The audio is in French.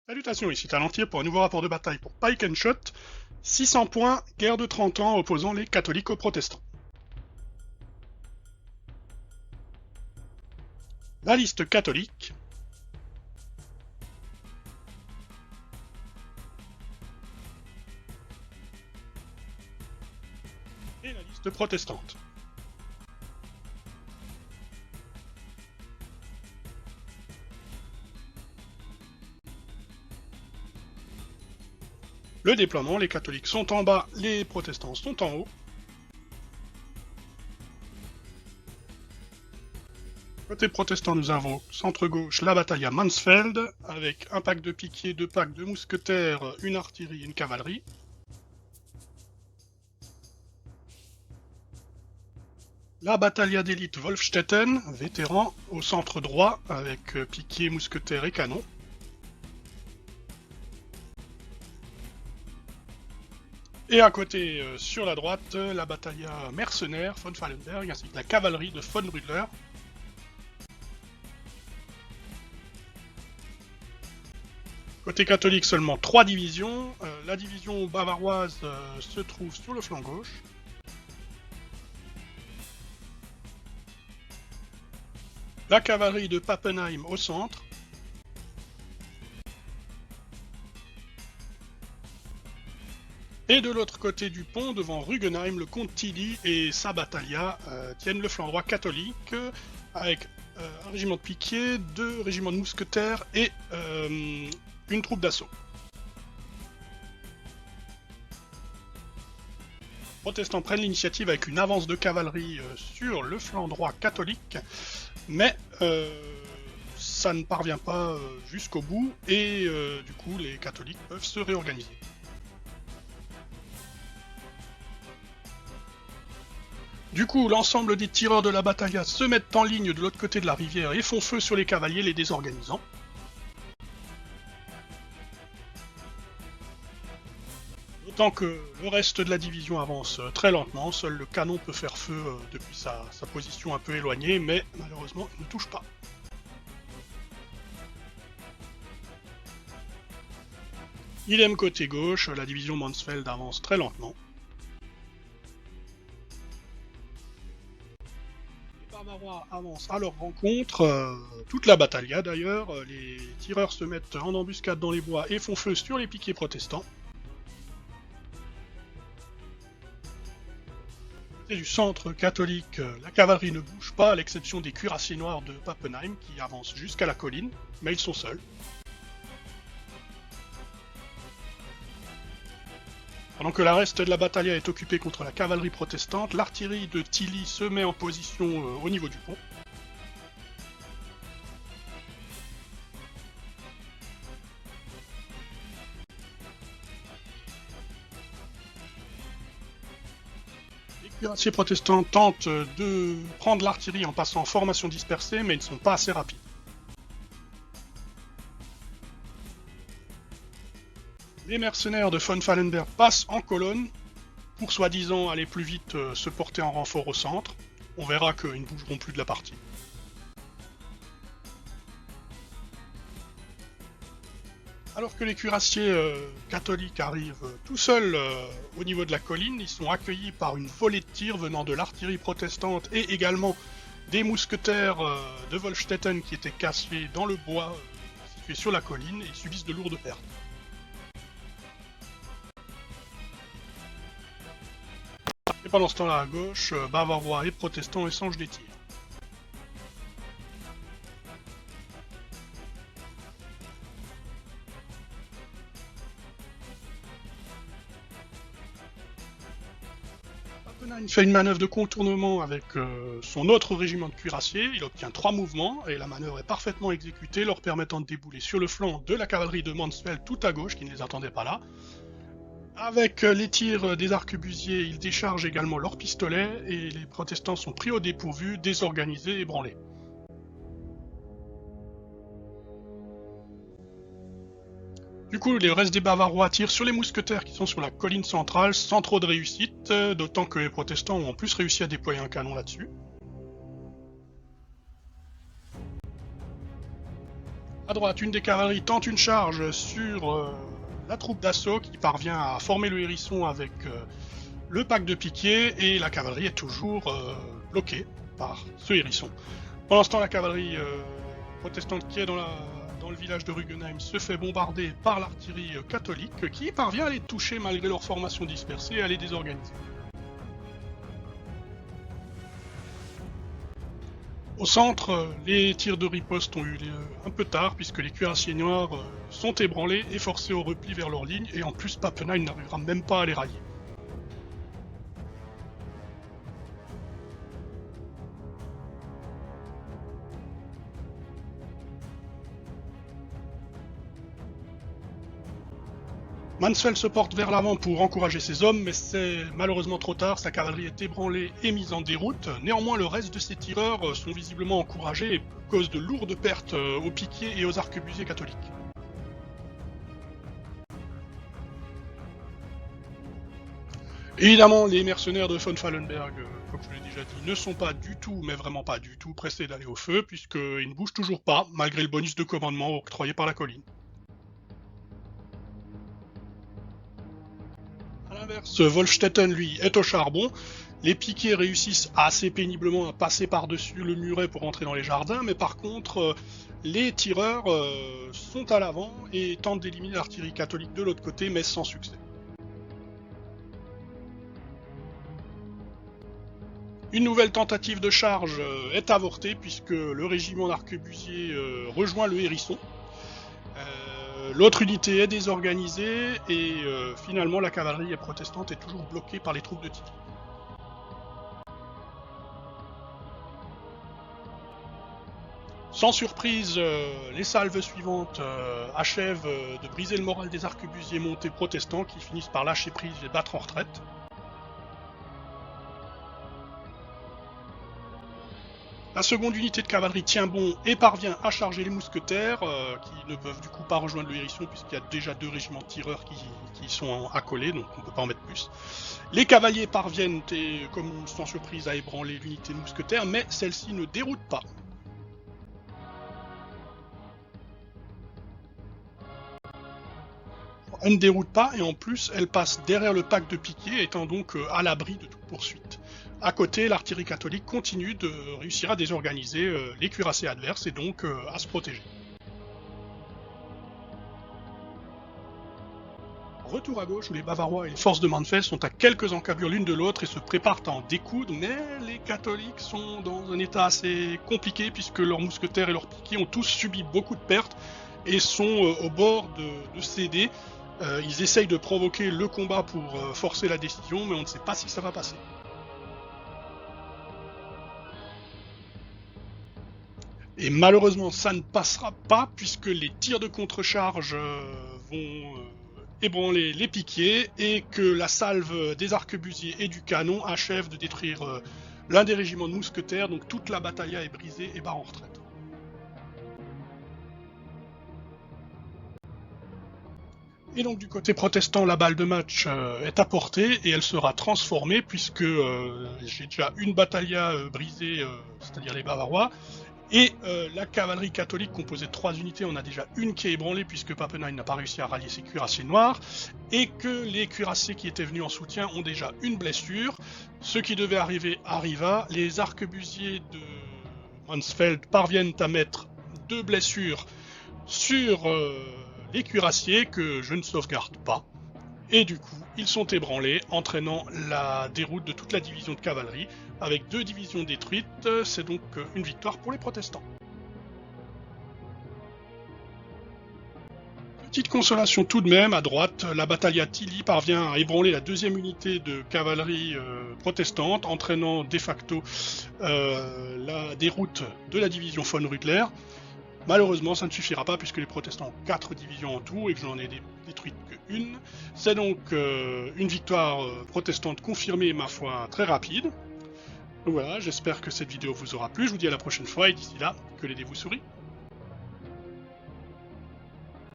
Salutations, ici Talentier pour un nouveau rapport de bataille pour Pike and Shot. 600 points, guerre de 30 ans opposant les catholiques aux protestants. La liste catholique. Et la liste protestante. Le déploiement, les catholiques sont en bas, les protestants sont en haut. Côté protestant, nous avons centre-gauche la bataille à Mansfeld, avec un pack de piquiers, 2 packs de mousquetaires, une artillerie et une cavalerie. La bataille d'élite Wolfstetten, vétéran, au centre droit, avec piquiers, mousquetaires et canons. Et à côté, sur la droite, la bataille mercenaire von Fallenberg, ainsi que la cavalerie de von Rudler. Côté catholique, seulement 3 divisions. La division bavaroise se trouve sur le flanc gauche. La cavalerie de Pappenheim au centre. Et de l'autre côté du pont, devant Rugenheim, le comte Tilly et sa battalia tiennent le flanc droit catholique, avec un régiment de piquiers, 2 régiments de mousquetaires et une troupe d'assaut. Les protestants prennent l'initiative avec une avance de cavalerie sur le flanc droit catholique, mais ça ne parvient pas jusqu'au bout, et du coup les catholiques peuvent se réorganiser. Du coup, l'ensemble des tireurs de la bataille se mettent en ligne de l'autre côté de la rivière et font feu sur les cavaliers, les désorganisant. D'autant que le reste de la division avance très lentement, seul le canon peut faire feu depuis sa position un peu éloignée, mais malheureusement il ne touche pas. Idem côté gauche, la division Mansfeld avance très lentement. Les Bavarois avancent à leur rencontre, toute la bataille d'ailleurs, les tireurs se mettent en embuscade dans les bois et font feu sur les piquiers protestants. Du centre catholique, la cavalerie ne bouge pas, à l'exception des cuirassiers noirs de Pappenheim qui avancent jusqu'à la colline, mais ils sont seuls. Pendant que le reste de la bataille est occupée contre la cavalerie protestante, l'artillerie de Tilly se met en position au niveau du pont. Les cuirassiers protestants tentent de prendre l'artillerie en passant en formation dispersée, mais ils ne sont pas assez rapides. Les mercenaires de von Fallenberg passent en colonne pour soi-disant aller plus vite se porter en renfort au centre. On verra qu'ils ne bougeront plus de la partie. Alors que les cuirassiers catholiques arrivent tout seuls au niveau de la colline, ils sont accueillis par une volée de tirs venant de l'artillerie protestante et également des mousquetaires de Wolfstetten qui étaient cachés dans le bois situé sur la colline et subissent de lourdes pertes. Et pendant ce temps-là, à gauche, Bavarois et protestants échangent des tirs. Pappenheim fait une manœuvre de contournement avec son autre régiment de cuirassiers. Il obtient 3 mouvements et la manœuvre est parfaitement exécutée, leur permettant de débouler sur le flanc de la cavalerie de Mansfeld tout à gauche, qui ne les attendait pas là. Avec les tirs des arquebusiers, ils déchargent également leurs pistolets et les protestants sont pris au dépourvu, désorganisés et ébranlés. Du coup, le reste des Bavarois tirent sur les mousquetaires qui sont sur la colline centrale sans trop de réussite, d'autant que les protestants ont en plus réussi à déployer un canon là-dessus. À droite, une des cavaleries tente une charge sur la troupe d'assaut qui parvient à former le hérisson avec le pack de piquets, et la cavalerie est toujours bloquée par ce hérisson. Pendant ce temps, la cavalerie protestante qui est dans le village de Rugenheim se fait bombarder par l'artillerie catholique qui parvient à les toucher malgré leur formation dispersée et à les désorganiser. Au centre, les tirs de riposte ont eu lieu un peu tard puisque les cuirassiers noirs sont ébranlés et forcés au repli vers leur ligne, et en plus Pappenheim n'arrivera même pas à les rallier. Mansfeld se porte vers l'avant pour encourager ses hommes, mais c'est malheureusement trop tard, sa cavalerie est ébranlée et mise en déroute. Néanmoins, le reste de ses tireurs sont visiblement encouragés et causent de lourdes pertes aux piquiers et aux arquebusiers catholiques. Évidemment, les mercenaires de von Fallenberg, comme je l'ai déjà dit, ne sont pas du tout, mais vraiment pas du tout, pressés d'aller au feu, puisqu'ils ne bougent toujours pas, malgré le bonus de commandement octroyé par la colline. A l'inverse, Wolfstetten, lui, est au charbon. Les piquets réussissent assez péniblement à passer par-dessus le muret pour entrer dans les jardins, mais par contre, les tireurs sont à l'avant et tentent d'éliminer l'artillerie catholique de l'autre côté, mais sans succès. Une nouvelle tentative de charge est avortée puisque le régiment d'arquebusiers rejoint le hérisson. L'autre unité est désorganisée et finalement la cavalerie protestante est toujours bloquée par les troupes de Tilly. Sans surprise, les salves suivantes achèvent de briser le moral des arquebusiers montés protestants qui finissent par lâcher prise et battre en retraite. La seconde unité de cavalerie tient bon et parvient à charger les mousquetaires, qui ne peuvent du coup pas rejoindre le hérisson puisqu'il y a déjà 2 régiments de tireurs qui sont accolés, donc on ne peut pas en mettre plus. Les cavaliers parviennent, comme sans surprise, à ébranler l'unité de mousquetaires, mais celle-ci ne déroute pas. Elle ne déroute pas et en plus elle passe derrière le pack de piquets, étant donc à l'abri de toute poursuite. À côté, l'artillerie catholique continue de réussir à désorganiser les cuirassés adverses et donc à se protéger. Retour à gauche où les Bavarois et les forces de Mansfeld sont à quelques encablures l'une de l'autre et se préparent à en découdre, mais les catholiques sont dans un état assez compliqué puisque leurs mousquetaires et leurs piquets ont tous subi beaucoup de pertes et sont au bord de céder. Ils essayent de provoquer le combat pour forcer la décision, mais on ne sait pas si ça va passer. Et malheureusement, ça ne passera pas puisque les tirs de contre-charge vont ébranler les piquets et que la salve des arquebusiers et du canon achève de détruire l'un des régiments de mousquetaires, donc toute la bataille est brisée et barre en retraite. Et donc du côté protestant, la balle de match est apportée et elle sera transformée puisque j'ai déjà une battalia brisée, c'est-à-dire les Bavarois, et la cavalerie catholique composée de 3 unités, on a déjà une qui est ébranlée puisque Pappenheim n'a pas réussi à rallier ses cuirassiers noirs, et que les cuirassiers qui étaient venus en soutien ont déjà une blessure. Ce qui devait arriver arriva, les arquebusiers de Mansfeld parviennent à mettre 2 blessures sur les cuirassiers que je ne sauvegarde pas, et du coup ils sont ébranlés, entraînant la déroute de toute la division de cavalerie, avec 2 divisions détruites. C'est donc une victoire pour les protestants. Petite consolation tout de même, à droite, la battalia Tilly parvient à ébranler la 2e unité de cavalerie protestante, entraînant de facto la déroute de la division von Rudler. Malheureusement, ça ne suffira pas puisque les protestants ont 4 divisions en tout et que je n'en ai détruite qu'une. C'est donc une victoire protestante confirmée, ma foi, très rapide. Donc voilà, j'espère que cette vidéo vous aura plu. Je vous dis à la prochaine fois et d'ici là, que les dés vous sourient.